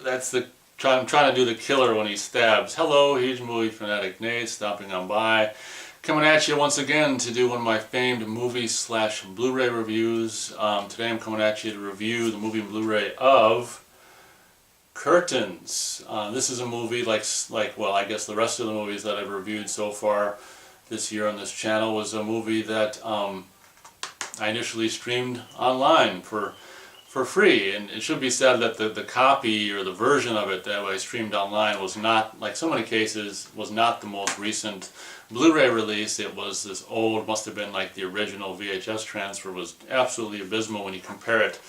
That's the I'm trying to do the killer when he stabs. Hello, huge movie fanatic Nate, stopping on by. Coming at you once again to do one of my famed movie slash Blu-ray reviews. Today I'm coming at you to review the movie and Blu-ray of Curtains. This is a movie like well, I guess the rest of the movies that I've reviewed so far this year on this channel was a movie that I initially streamed online for free, and it should be said that the copy or the version of it that I streamed online was not, like so many cases, was not the most recent Blu-ray release. It was this old, must have been like the original VHS transfer. Was absolutely abysmal. When you compare it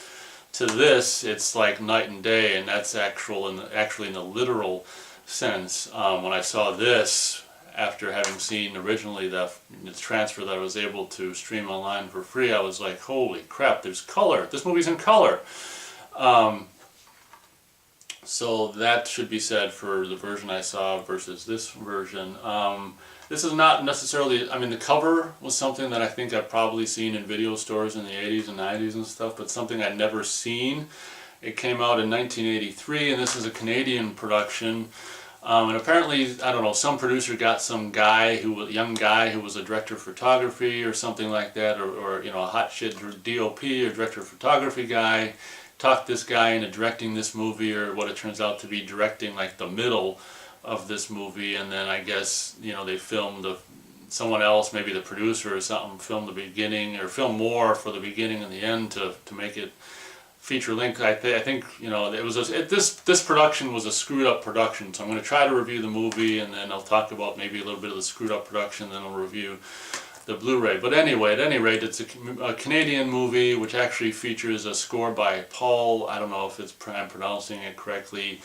to this, it's like night and day, and that's actually in the literal sense. When I saw this, after having seen originally the transfer that I was able to stream online for free, I was like, holy crap, there's color. This movie's in color. So that should be said for the version I saw versus this version. This is not necessarily, I mean, the cover was something that I think I've probably seen in video stores in the 80s and 90s and stuff, but something I'd never seen. It came out in 1983, and this is a Canadian production. And apparently, I don't know, some producer got some guy, a young guy who was a director of photography or something like that, or you know, a hot shit DOP or director of photography guy, talked this guy into directing this movie, or what it turns out to be directing like the middle of this movie, and then I guess, you know, they filmed someone else, maybe the producer or something, filmed the beginning, or filmed more for the beginning and the end to make it feature length. I think, you know, it was this production was a screwed up production, so I'm going to try to review the movie, and then I'll talk about maybe a little bit of the screwed up production, then I'll review the Blu-ray. But anyway, at any rate, it's a Canadian movie which actually features a score by Paul, I don't know if I'm pronouncing it correctly,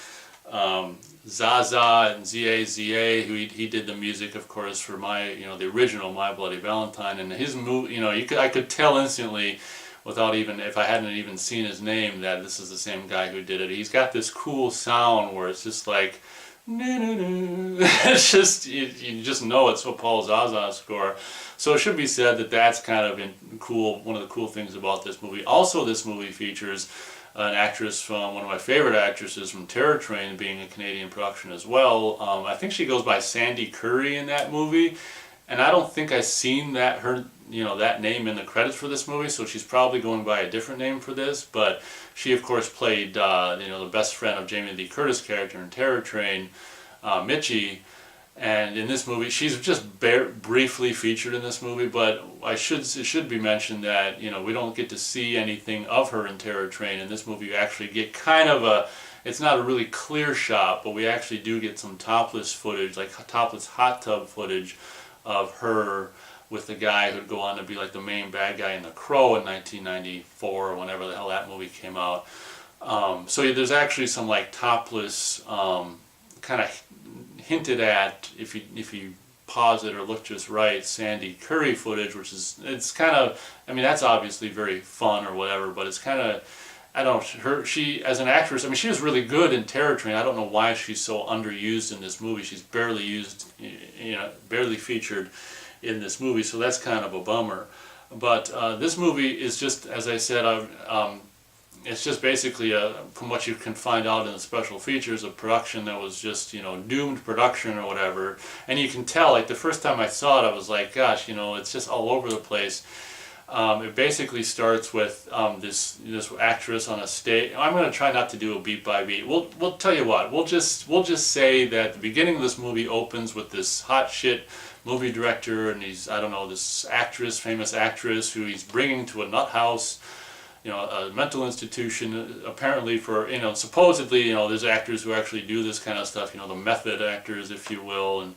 Zaza and Z-A-Z-A, who he did the music, of course, for the original My Bloody Valentine, and his movie, you know, I could tell instantly, without even, if I hadn't even seen his name, that this is the same guy who did it. He's got this cool sound where it's just like, it's just, you just know it's a Paul Zaza score. So it should be said that that's kind of cool, one of the cool things about this movie. Also, this movie features an actress from, one of my favorite actresses from Terror Train, being a Canadian production as well. I think she goes by Sandy Curry in that movie, and I don't think I've seen that name in the credits for this movie, so she's probably going by a different name for this. But she, of course, played the best friend of Jamie Lee Curtis' character in Terror Train, Mitchie. And in this movie, she's just briefly featured in this movie, but it should be mentioned that, you know, we don't get to see anything of her in Terror Train. In this movie, you actually get kind of it's not a really clear shot, but we actually do get some topless footage, like topless hot tub footage of her with the guy who'd go on to be like the main bad guy in The Crow in 1994, or whenever the hell that movie came out. So there's actually some like topless, kind of hinted at, if you pause it or look just right, Sandy Curry footage, which is, it's kind of, I mean, that's obviously very fun or whatever, but it's kind of, I don't know, she as an actress, I mean, she was really good in Terror Train. I don't know why she's so underused in this movie. She's barely used, you know, barely featured in this movie, so that's kind of a bummer. But this movie is just, as I said, it's just basically, from what you can find out in the special features, a production that was just, you know, doomed production or whatever. And you can tell, like, the first time I saw it, I was like, gosh, you know, it's just all over the place. It basically starts with this actress on a stage. I'm going to try not to do a beat by beat. We'll tell you what. We'll just say that the beginning of this movie opens with this hot shit movie director, and he's, I don't know, this actress, famous actress, who he's bringing to a nut house, you know, a mental institution, apparently for, you know, supposedly, you know, there's actors who actually do this kind of stuff, you know, the method actors, if you will, and,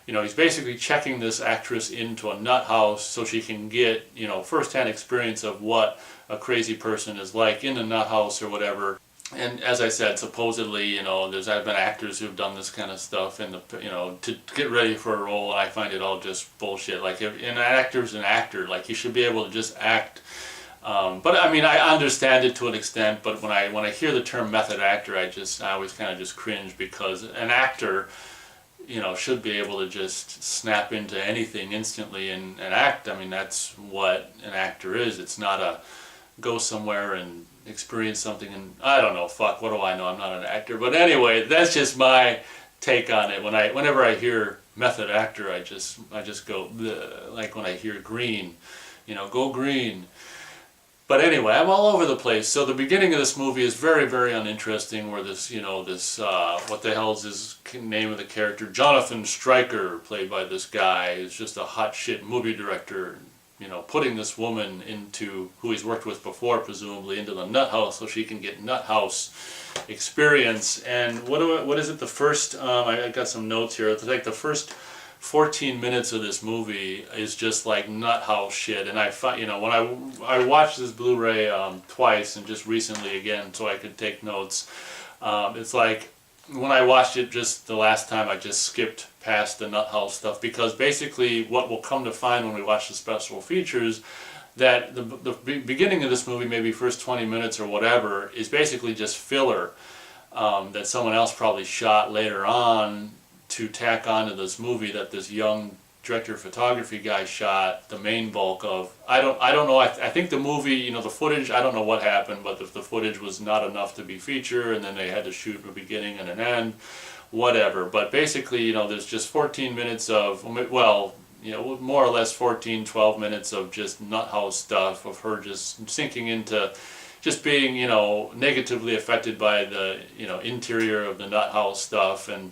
you know, he's basically checking this actress into a nut house so she can get, you know, first-hand experience of what a crazy person is like in a nut house or whatever. And as I said, supposedly, you know, there's been actors who've done this kind of stuff, and you know, to get ready for a role. And I find it all just bullshit. Like, if an actor's an actor, like, you should be able to just act. But I mean, I understand it to an extent. But when I hear the term method actor, I always kind of just cringe, because an actor, you know, should be able to just snap into anything instantly and act. I mean, that's what an actor is. It's not a go somewhere and experience something, and I don't know, fuck, what do I know? I'm not an actor, but anyway, that's just my take on it. Whenever I hear method actor, I just go bleh. Like when I hear green, go green. But anyway, I'm all over the place. So the beginning of this movie is very, very uninteresting, where this, what the hell is his name of the character? Jonathan Stryker, played by this guy, who's just a hot shit movie director, putting this woman who he's worked with before, presumably, into the nut house so she can get nut house experience. And what is it, the first, I got some notes here, it's like the first 14 minutes of this movie is just like nut house shit. And when I watched this Blu-ray twice, and just recently again so I could take notes, it's like when I watched it just the last time, I just skipped past the nut house stuff, because basically what we'll come to find when we watch the special features, that the beginning of this movie, maybe first 20 minutes or whatever, is basically just filler that someone else probably shot later on to tack onto this movie that this young director of photography guy shot the main bulk of. I don't know, I think the movie, the footage, I don't know what happened, but the footage was not enough to be feature, and then they had to shoot a beginning and an end, whatever. But basically, there's just 14 minutes of, well, more or less 12 minutes of just nut house stuff, of her just sinking into just being, negatively affected by the, interior of the nut house stuff. And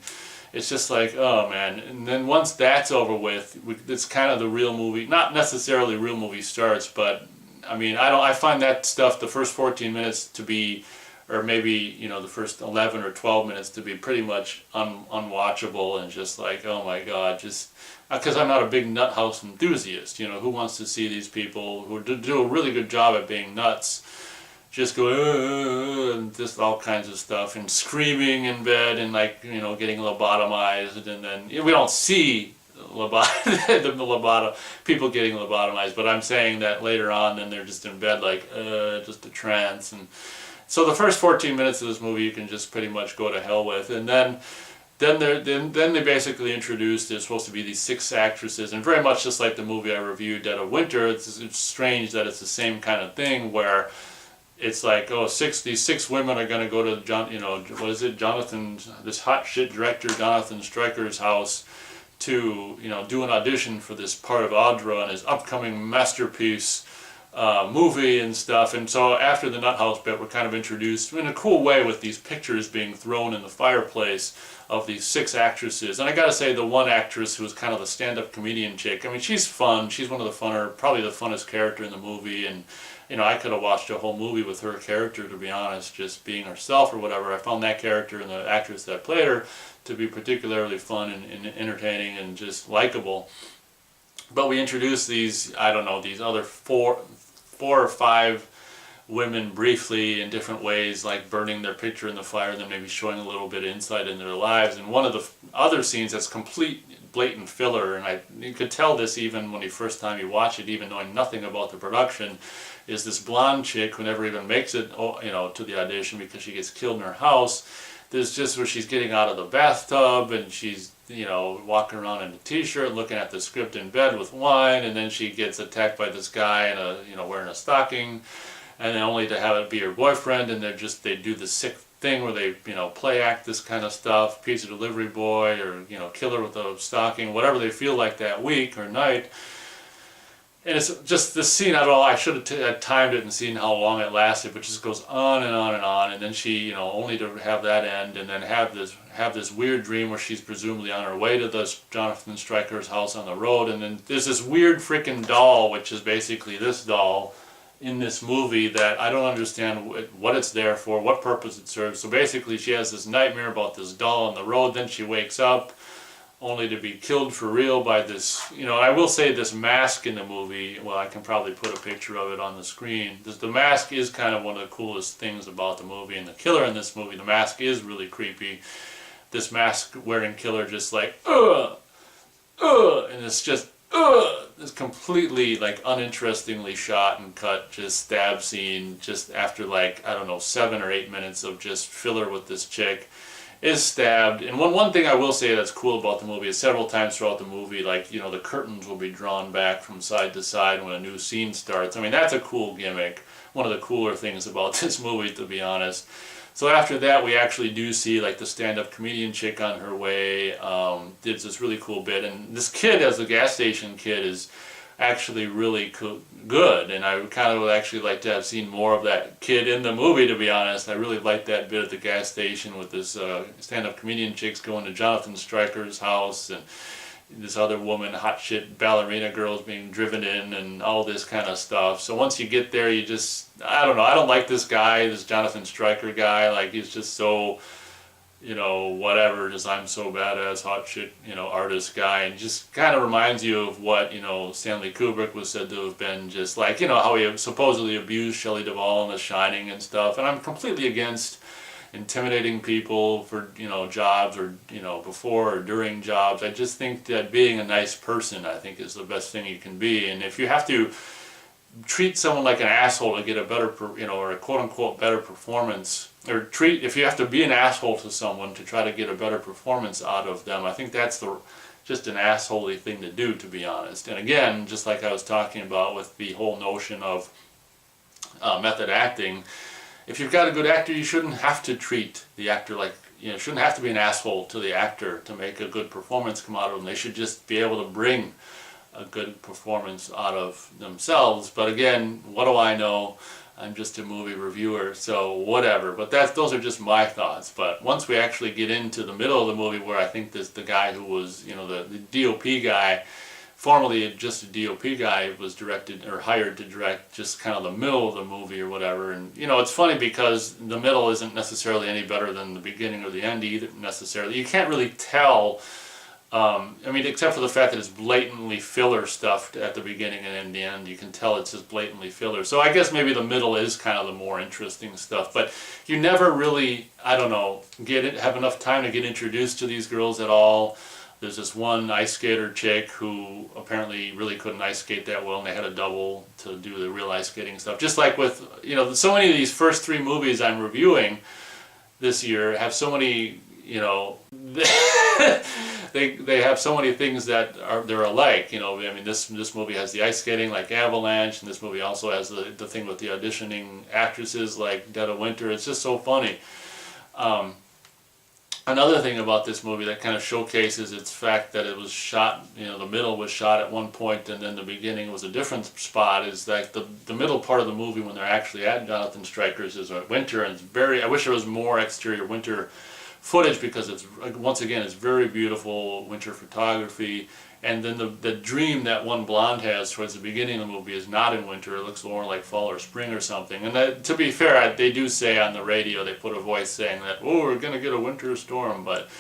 it's just like, oh man. And then once that's over with, it's kind of the real movie, not necessarily real movie starts, but I mean, I find that stuff, the first 14 minutes to be, or maybe, the first 11 or 12 minutes to be pretty much unwatchable, and just like, oh my God, just, because I'm not a big nut house enthusiast, who wants to see these people who do a really good job at being nuts, just go, and just all kinds of stuff, and screaming in bed, and like, getting lobotomized, and then we don't see people getting lobotomized, but I'm saying that later on, then they're just in bed like, just a trance. And so the first 14 minutes of this movie you can just pretty much go to hell with, and then they basically introduced, there's supposed to be these 6 actresses, and very much just like the movie I reviewed, Dead of Winter, it's strange that it's the same kind of thing, where it's like, oh, these 6 women are going to go to this hot shit director Jonathan Stryker's house to, do an audition for this part of Audra and his upcoming masterpiece movie and stuff. And so after the nut house bit, we're kind of introduced in a cool way with these pictures being thrown in the fireplace of these 6 actresses. And I gotta say, the one actress who was kind of the stand-up comedian chick, I mean, she's fun, she's one of the funner, probably the funnest character in the movie, and I could have watched a whole movie with her character, to be honest, just being herself or whatever. I found that character and the actress that played her to be particularly fun and entertaining and just likable. But we introduced these, I don't know, these other 4 or 5 women briefly in different ways, like burning their picture in the fire, then maybe showing a little bit of insight in their lives. And one of the other scenes that's complete blatant filler, and you could tell this even when the first time you watch it, even knowing nothing about the production, is this blonde chick who never even makes it, to the audition because she gets killed in her house. There's just where she's getting out of the bathtub and she's, walking around in a t-shirt, looking at the script in bed with wine, and then she gets attacked by this guy in a, wearing a stocking, and then only to have it be her boyfriend, and they do this sick thing where they, play act this kind of stuff, pizza delivery boy, or, kill her with a stocking, whatever they feel like that week or night. And it's just this scene, I don't know, I should have timed it and seen how long it lasted, but just goes on and on and on, and then she, only to have that end, and then have this weird dream where she's presumably on her way to this Jonathan Stryker's house on the road, and then there's this weird freaking doll, which is basically this doll in this movie that I don't understand what it's there for, what purpose it serves. So basically she has this nightmare about this doll on the road, then she wakes up, only to be killed for real by this, I will say this mask in the movie, well, I can probably put a picture of it on the screen. The mask is kind of one of the coolest things about the movie, and the killer in this movie, the mask is really creepy. This mask-wearing killer just like, and it's just, it's completely, like, uninterestingly shot and cut, just stab scene, just after, like, I don't know, 7 or 8 minutes of just filler with this chick. Is stabbed. And one thing I will say that's cool about the movie is several times throughout the movie, like, the curtains will be drawn back from side to side when a new scene starts. I mean, that's a cool gimmick. one of the cooler things about this movie, to be honest. So after that, we actually do see like the stand-up comedian chick on her way. Did this really cool bit, and this kid, as the gas station kid, is actually really good, and I kind of would actually like to have seen more of that kid in the movie, to be honest. I really liked that bit at the gas station with this stand-up comedian chicks going to Jonathan Stryker's house, and this other woman, hot shit ballerina girls being driven in, and all this kind of stuff. So once you get there, you just, I don't know, I don't like this guy, this Jonathan Stryker guy. Like, he's just so, you know, whatever, just I'm so badass, hot shit, you know, artist guy, and just kind of reminds you of what, you know, Stanley Kubrick was said to have been, just like, you know, how he supposedly abused Shelley Duvall in The Shining and stuff. And I'm completely against intimidating people for, you know, jobs, or, you know, before or during jobs. I just think that being a nice person, I think, is the best thing you can be. And if you have to treat someone like an asshole to get a better, you know, or a quote-unquote better performance, or if you have to be an asshole to someone to try to get a better performance out of them, I think that's just an assholey thing to do, to be honest. And again, just like I was talking about with the whole notion of method acting, if you've got a good actor, you shouldn't have to treat the actor like, you know, shouldn't have to be an asshole to the actor to make a good performance come out of them. They should just be able to bring a good performance out of themselves. But again, what do I know? I'm just a movie reviewer, so whatever. But those are just my thoughts. But once we actually get into the middle of the movie, where I think the guy who was, you know, the DOP guy, formerly just a DOP guy, was directed or hired to direct just kind of the middle of the movie or whatever. And, you know, it's funny because the middle isn't necessarily any better than the beginning or the end either, necessarily. You can't really tell, I mean, except for the fact that it's blatantly filler stuff at the beginning, and in the end you can tell it's just blatantly filler. So I guess maybe the middle is kind of the more interesting stuff. But you never really, I don't know, have enough time to get introduced to these girls at all. There's this one ice skater chick who apparently really couldn't ice skate that well, and they had a double to do the real ice skating stuff. Just like with, you know, so many of these first 3 movies I'm reviewing this year have so many, you know, they have so many things that they're alike. You know, I mean, this movie has the ice skating like Avalanche, and this movie also has the thing with the auditioning actresses like Dead of Winter. It's just so funny. Another thing about this movie that kind of showcases its fact that it was shot, you know, the middle was shot at one point and then the beginning was a different spot, is that the middle part of the movie, when they're actually at Jonathan Stryker's, is winter, and it's very, I wish there was more exterior winter footage, because it's, once again, it's very beautiful winter photography. And then the dream that one blonde has towards the beginning of the movie is not in winter. It looks more like fall or spring or something. And that, to be fair, they do say on the radio, they put a voice saying that, oh, we're going to get a winter storm. But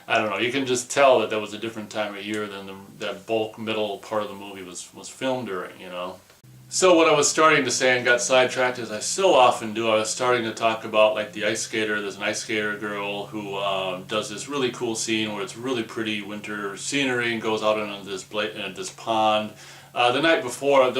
I don't know. You can just tell that was a different time of year than that bulk middle part of the movie was filmed during, you know. So what I was starting to say and got sidetracked, as I so often do, I was starting to talk about like the ice skater. There's an ice skater girl who does this really cool scene where it's really pretty winter scenery and goes out into this pond. The night before,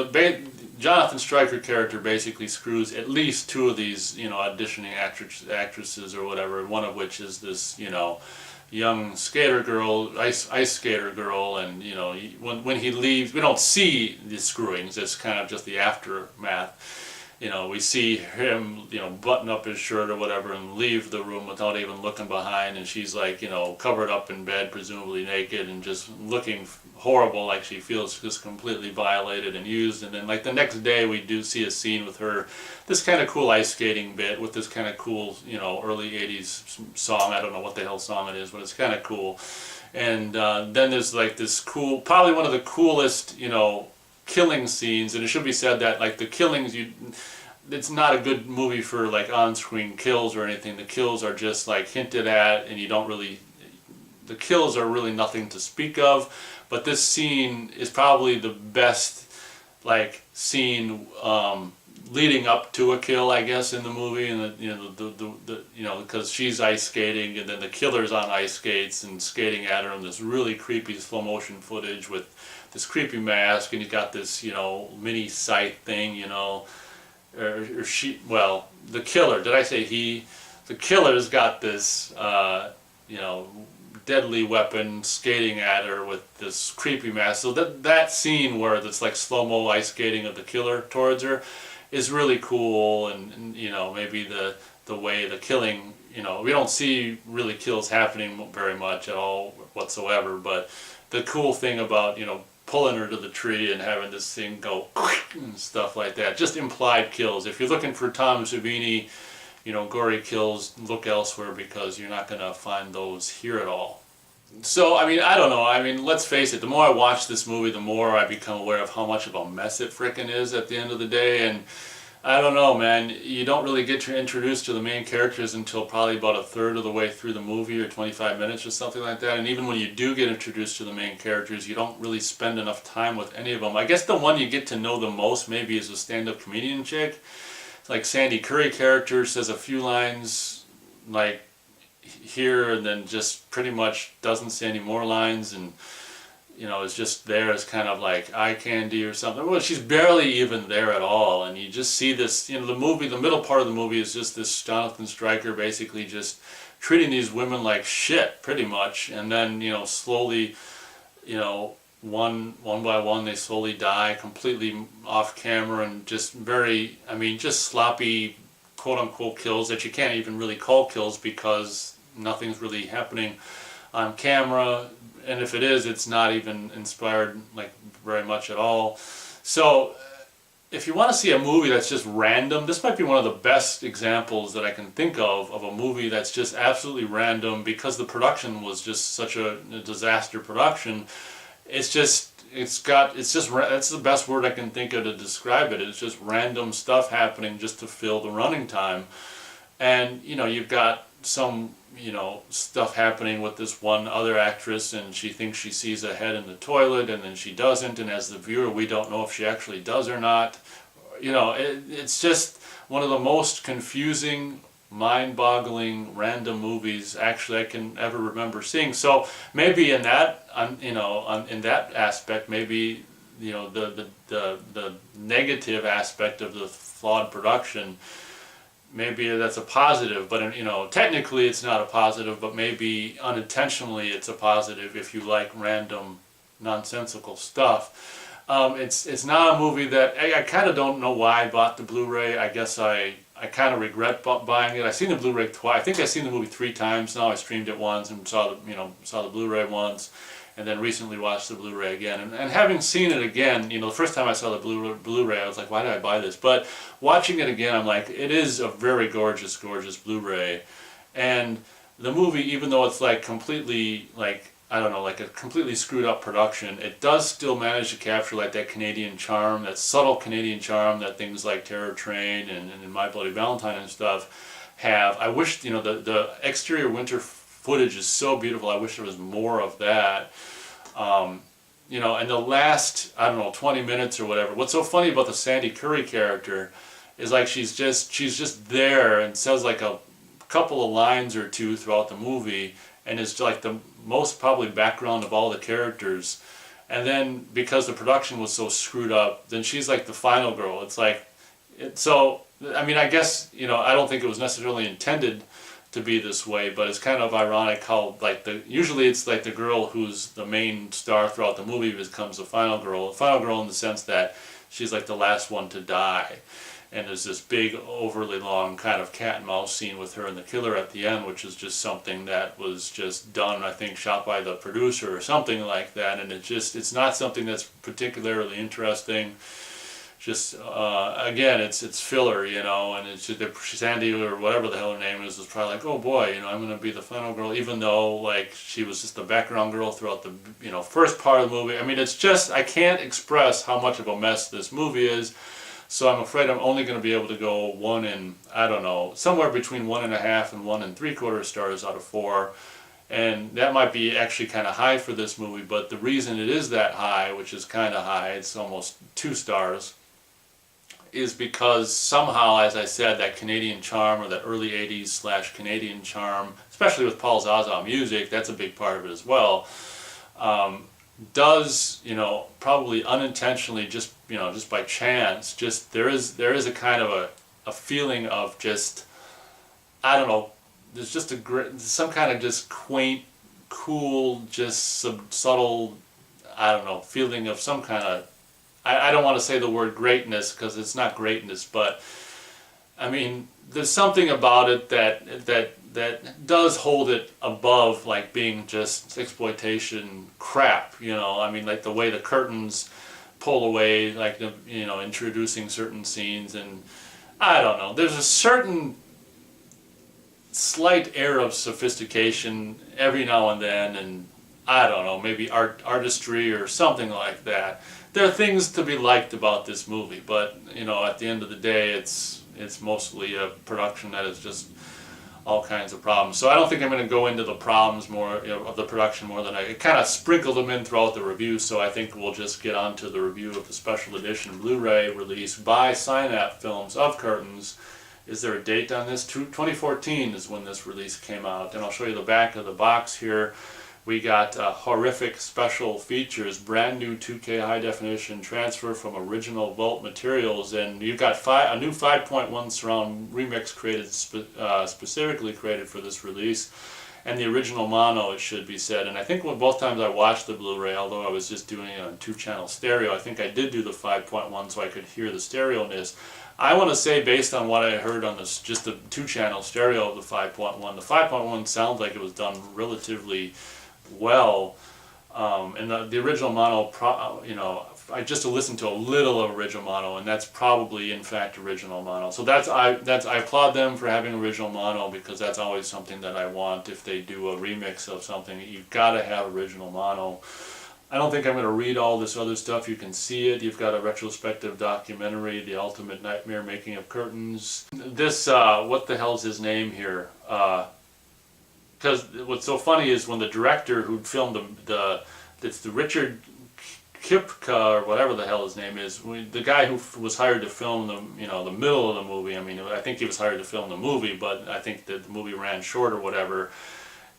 Jonathan Stryker character basically screws at least 2 of these, you know, auditioning actresses or whatever, one of which is this, you know, young skater girl, ice skater girl. And, you know, when he leaves, we don't see the screwings. It's kind of just the aftermath. You know, we see him, you know, button up his shirt or whatever and leave the room without even looking behind, and she's like, you know, covered up in bed, presumably naked, and just looking horrible, like she feels just completely violated and used. And then like the next day we do see a scene with her, this kind of cool ice skating bit with this kind of cool, you know, early 80s song. I don't know what the hell song it is, but it's kind of cool. And then there's like this cool, probably one of the coolest, you know, killing scenes. And it should be said that like the killings, it's not a good movie for like on-screen kills or anything. The kills are just like hinted at, and you don't really, the kills are really nothing to speak of. But this scene is probably the best like scene leading up to a kill, I guess, in the movie. And you know, because she's ice skating and then the killer's on ice skates and skating at her, and this really creepy slow motion footage with this creepy mask, and you got this, you know, mini scythe thing, you know, or she, well, the killer, did I say he? The killer's got this, you know, deadly weapon skating at her with this creepy mask. So that scene where it's like slow-mo ice skating of the killer towards her, is really cool, and you know, maybe the way the killing, you know, we don't see really kills happening very much at all whatsoever, but the cool thing about, you know, pulling her to the tree and having this thing go and stuff like that, just implied kills. If you're looking for Tom Savini, you know, gory kills, look elsewhere, because you're not going to find those here at all. So, I mean, I don't know. I mean, let's face it, the more I watch this movie, the more I become aware of how much of a mess it frickin' is at the end of the day. And I don't know, man, you don't really get introduced to the main characters until probably about a third of the way through the movie, or 25 minutes or something like that. And even when you do get introduced to the main characters, you don't really spend enough time with any of them. I guess the one you get to know the most maybe is a stand-up comedian chick. Like Sandy Curry character says a few lines like here, and then just pretty much doesn't say any more lines, and you know, is just there as kind of like eye candy or something. Well, she's barely even there at all, and you just see this, you know, the middle part of the movie is just this Jonathan Stryker basically just treating these women like shit, pretty much, and then, you know, slowly, you know, one by one they slowly die completely off camera, and just very, I mean, just sloppy quote unquote kills that you can't even really call kills, because nothing's really happening on camera, and if it is, it's not even inspired like very much at all. So if you want to see a movie that's just random, this might be one of the best examples that I can think of a movie that's just absolutely random, because the production was just such a disaster production. It's just, that's the best word I can think of to describe it. It's just random stuff happening just to fill the running time. And, you know, you've got some, you know, stuff happening with this one other actress, and she thinks she sees a head in the toilet, and then she doesn't, and as the viewer we don't know if she actually does or not. You know, it's just one of the most confusing, mind-boggling, random movies actually I can ever remember seeing. So maybe in that, you know, in that aspect, maybe, you know, the negative aspect of the flawed production, maybe that's a positive, but, you know, technically it's not a positive, but maybe unintentionally it's a positive if you like random, nonsensical stuff. It's not a movie that, I kind of don't know why I bought the Blu-ray. I guess I kind of regret buying it. I've seen the Blu-ray twice. I think I've seen the movie 3 times now. I streamed it once and saw the Blu-ray once, and then recently watched the Blu-ray again. And having seen it again, you know, the first time I saw the Blu-ray, I was like, why did I buy this? But watching it again, I'm like, it is a very gorgeous, gorgeous Blu-ray. And the movie, even though it's like completely, like, I don't know, like a completely screwed up production, it does still manage to capture like that Canadian charm, that subtle Canadian charm that things like Terror Train and My Bloody Valentine and stuff have. I wish, you know, the exterior winter footage is so beautiful. I wish there was more of that. You know, and the last, I don't know, 20 minutes or whatever, what's so funny about the Sandy Curry character is like she's just there and says like a couple of lines or two throughout the movie, and it's like the most probably background of all the characters. And then because the production was so screwed up, then she's like the final girl. It's like, so, I mean, I guess, you know, I don't think it was necessarily intended to be this way, but it's kind of ironic how, like, usually it's like the girl who's the main star throughout the movie becomes the final girl in the sense that she's like the last one to die. And there's this big, overly long kind of cat and mouse scene with her and the killer at the end, which is just something that was just done, I think, shot by the producer or something like that. And it's not something that's particularly interesting. Just, again, it's filler, you know, and it's just, Sandy or whatever the hell her name is was probably like, oh boy, you know, I'm going to be the final girl, even though, like, she was just the background girl throughout the, you know, first part of the movie. I mean, it's just, I can't express how much of a mess this movie is. So I'm afraid I'm only going to be able to go I don't know, somewhere between 1.5 and 1 3/4 stars out of 4. And that might be actually kind of high for this movie, but the reason it is that high, which is kind of high, it's almost 2 stars, is because somehow, as I said, that Canadian charm, or that early 80s / Canadian charm, especially with Paul Zaza music, that's a big part of it as well, does, you know, probably unintentionally, just, you know, just by chance, just there is a kind of a feeling of just, I don't know, there's just some kind of just quaint, cool, just some subtle, I don't know, feeling of some kind of, I don't want to say the word greatness because it's not greatness, but I mean, there's something about it that does hold it above like being just exploitation crap, you know. I mean, like the way the curtains pull away, like the, you know, introducing certain scenes, and I don't know. There's a certain slight air of sophistication every now and then, and I don't know, maybe artistry or something like that. There are things to be liked about this movie, but you know, at the end of the day, it's mostly a production that is just all kinds of problems. So I don't think I'm going to go into the problems more, you know, of the production more than I kind of sprinkled them in throughout the review. So I think we'll just get on to the review of the special edition Blu-ray release by Synapse Films of Curtains. Is there a date on this? 2014 is when this release came out. And I'll show you the back of the box here. We got horrific special features, brand new 2K high definition transfer from original vault materials, and you've got a new 5.1 surround remix created specifically created for this release, and the original mono, it should be said. And I think both times I watched the Blu-ray, although I was just doing it on 2-channel stereo, I think I did do the 5.1 so I could hear the stereo-ness. I want to say, based on what I heard on this, just the 2-channel stereo of the 5.1, the 5.1 sounds like it was done relatively well, and the original mono, you know, I just listened to a little of original mono, and that's probably in fact original mono. So I applaud them for having original mono, because that's always something that I want. If they do a remix of something, you've got to have original mono. I don't think I'm going to read all this other stuff. You can see it. You've got a retrospective documentary, The Ultimate Nightmare Making of Curtains. This, what the hell's his name here? Because what's so funny is when the director who filmed it's the Richard Kipka or whatever the hell his name is, the guy who was hired to film the, you know, the middle of the movie. I mean, I think he was hired to film the movie, but I think that the movie ran short or whatever.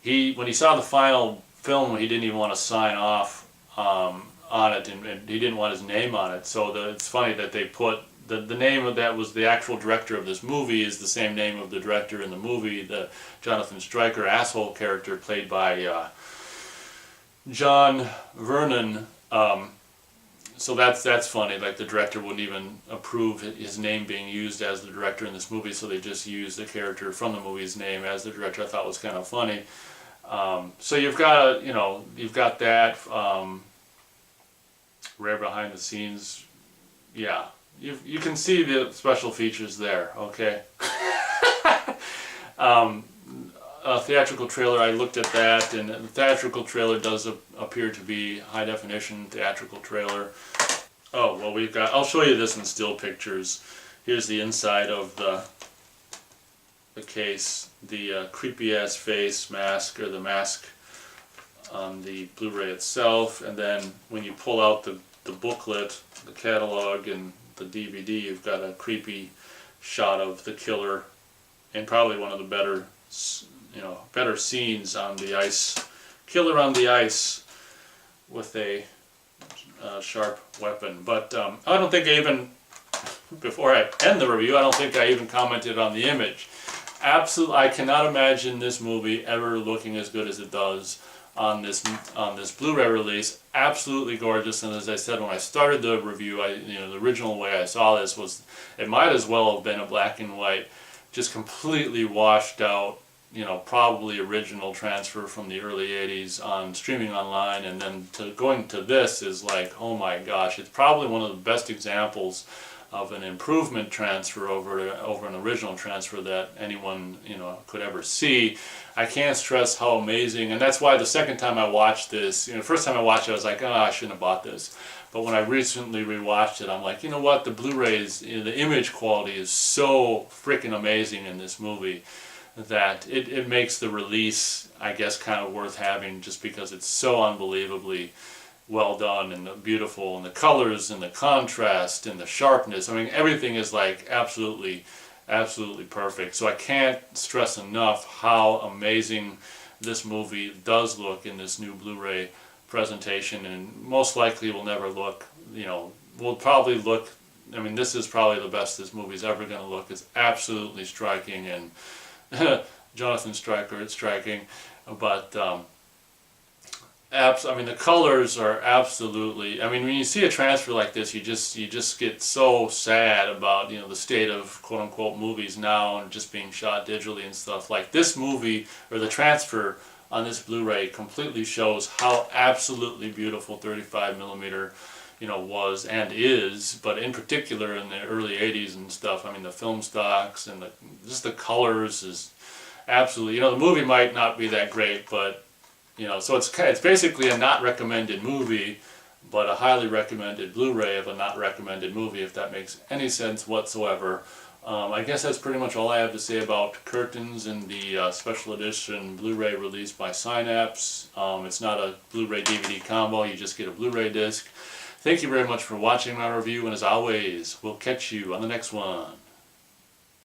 When he saw the final film, he didn't even want to sign off on it, and he didn't want his name on it. So it's funny that they put the name of that was the actual director of this movie is the same name of the director in the movie, the Jonathan Stryker asshole character played by John Vernon. So that's funny. Like the director wouldn't even approve his name being used as the director in this movie, so they just used the character from the movie's name as the director. I thought was kind of funny. So you've got that rare behind the scenes. Yeah. You can see the special features there, okay? A theatrical trailer, I looked at that, and the theatrical trailer does appear to be high definition theatrical trailer. Oh, well, I'll show you this in still pictures. Here's the inside of the case, the creepy ass face mask, or the mask on the Blu-ray itself, and then when you pull out the booklet, the catalog, and the DVD, you've got a creepy shot of the killer, and probably one of the better scenes on the ice. Killer on the ice with a sharp weapon. But I don't think I even, before I end the review, I don't think I even commented on the image. Absolutely, I cannot imagine this movie ever looking as good as it does on this Blu-ray release. Absolutely gorgeous, and as I said when I started the review, the original way I saw this was it might as well have been a black and white, just completely washed out, you know, probably original transfer from the early 80s on streaming online, and then going to this is like, oh my gosh, it's probably one of the best examples of an improvement transfer over an original transfer that anyone, you know, could ever see. I can't stress how amazing, and that's why the second time I watched this, you know, the first time I watched it I was like, oh, I shouldn't have bought this. But when I recently rewatched it, I'm like, you know what, the Blu-rays, you know, the image quality is so freaking amazing in this movie that it makes the release, I guess, kind of worth having, just because it's so unbelievably well done, and beautiful, and the colors and the contrast and the sharpness. I mean, everything is like absolutely perfect. So I can't stress enough how amazing this movie does look in this new Blu-ray presentation, and most likely will never look, you know, will probably look, I mean, this is probably the best this movie's ever going to look. It's absolutely striking, and Jonathan Stryker, it's striking, but I mean, the colors are absolutely. I mean, when you see a transfer like this, you just get so sad about, you know, the state of quote unquote movies now and just being shot digitally and stuff. Like this movie or the transfer on this Blu-ray completely shows how absolutely beautiful 35 millimeter, you know, was and is. But in particular in the early 80s and stuff. I mean, the film stocks and just the colors is absolutely. You know, the movie might not be that great, but you know, so it's basically a not recommended movie, but a highly recommended Blu-ray of a not recommended movie, if that makes any sense whatsoever. I guess that's pretty much all I have to say about Curtains and the special edition Blu-ray released by Synapse. It's not a Blu-ray DVD combo, you just get a Blu-ray disc. Thank you very much for watching my review, and as always, we'll catch you on the next one.